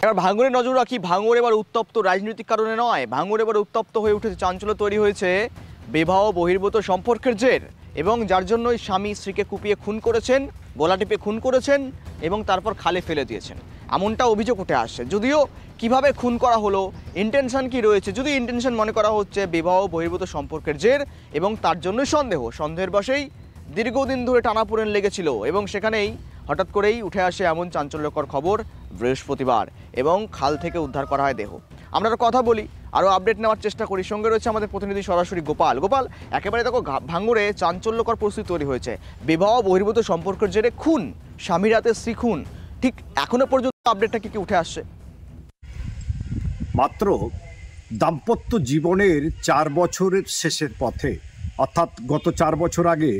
এবার ভাঙড়ে নজর রাখি। ভাঙড় এবার উত্তপ্ত রাজনৈতিক কারণে নয়, ভাঙড় এবার উত্তপ্ত হয়ে উঠেছে, চাঞ্চল্য তৈরি হয়েছে বিবাহ বহির্ভূত সম্পর্কের জের, এবং যার জন্যই স্বামী স্ত্রীকে কুপিয়ে খুন করেছেন, গলা টিপে খুন করেছেন এবং তারপর খালে ফেলে দিয়েছেন, এমনটা অভিযোগ উঠে আসছে। যদিও কিভাবে খুন করা হলো, ইন্টেনশন কি রয়েছে, যদি ইন্টেনশন মনে করা হচ্ছে বিবাহ বহির্ভূত সম্পর্কের জের এবং তার জন্যই সন্দেহের বশেই দীর্ঘদিন ধরে টানাপোড়েন লেগেছিল এবং সেখানেই হঠাৎ করেই উঠে আসে এমন চাঞ্চল্যকর খবর বৃহস্পতিবার, এবং খাল থেকে উদ্ধার করা হয় দেহ। আমরা কথা বলি, আরও আপডেট নেওয়ার চেষ্টা করি। সঙ্গে রয়েছে আমাদের প্রতিনিধি সরাসরি গোপাল। গোপাল, একেবারে দেখো ভাঙড়ে চাঞ্চল্যকর পরিস্থিতি তৈরি হয়েছে, বিবাহ বহির্ভূত সম্পর্কের জেরে খুন, স্বামীর হাতে স্ত্রী খুন, ঠিক এখনো পর্যন্ত আপডেটটা কি উঠে আসছে? মাত্র দাম্পত্য জীবনের 4 বছরের শেষের পথে, অর্থাৎ গত 4 বছর আগে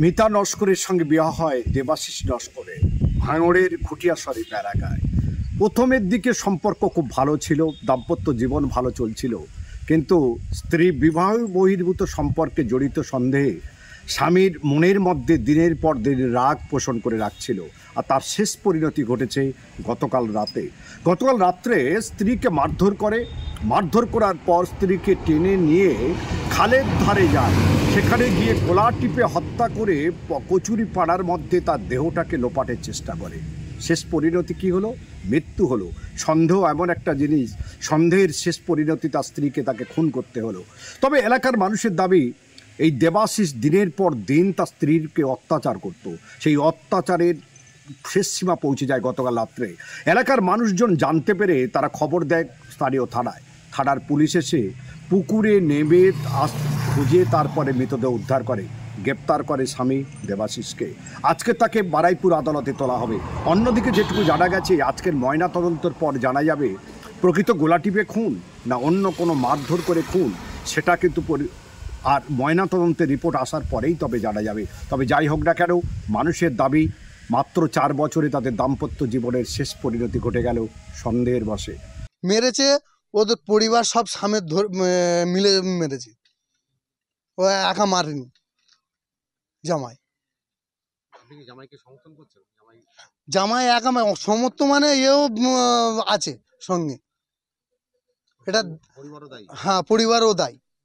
মিতা নস্করের সঙ্গে বিবাহ হয় দেবাশিস নস্করের, ভাঙড়ের খুটিয়াশরী এলাকায়। প্রথমের দিকে সম্পর্ক খুব ভালো ছিল, দাম্পত্য জীবন ভালো চলছিল, কিন্তু স্ত্রী বিবাহ বহির্ভূত সম্পর্কে জড়িত সন্দেহে স্বামীর মনের মধ্যে দিনের পর দিন রাগ পোষণ করে রাখছিল, আর তার শেষ পরিণতি ঘটেছে গতকাল রাত্রে স্ত্রীকে মারধর করার পর স্ত্রীকে টেনে নিয়ে খালের ধারে যায়। সেখানে গিয়ে গলা টিপে হত্যা করে কচুরি পাড়ার মধ্যে তার দেহটাকে লোপাটের চেষ্টা করে। শেষ পরিণতি কি হলো? মৃত্যু হলো। সন্দেহ এমন একটা জিনিস, সন্দেহের শেষ পরিণতি তার স্ত্রীকে তাকে খুন করতে হলো। তবে এলাকার মানুষের দাবি, এই দেবাশিস দিনের পর দিন তার স্ত্রীকে অত্যাচার করত। সেই অত্যাচারের শেষ সীমা পৌঁছে যায় গতকাল রাত্রে। এলাকার মানুষজন জানতে পেরে তারা খবর দেয় স্থানীয় থানার পুলিশ এসে পুকুরে নেমে খুঁজে তারপরে মৃতদেহ উদ্ধার করে, গ্রেপ্তার করে স্বামী দেবাশিসকে। আজকে তাকে বারুইপুর আদালতে তোলা হবে। অন্যদিকে যেটুকু জানা গেছে, আজকের ময়নাতদন্তের পর জানা যাবে প্রকৃত গোলাটিপে খুন না অন্য কোনো মারধর করে খুন, সেটা কিন্তু আর ময়নাতদন্তের রিপোর্ট আসার পরেই তবে জানা যাবে। তবে যাই হোক না কেন, মানুষের দাবি মাত্র 4 বছরে তাদের দাম্পত্য জীবনের শেষ পরিণতি ঘটে গেল সন্দেহের বশে। মেরেছে, ওদের পরিবার সব সামনে মিলে মেরেছে, ও একা মারেনি। জামাই একা সমর্থ মানে এও আছে সঙ্গে, এটা হ্যাঁ পরিবারও দায়ী।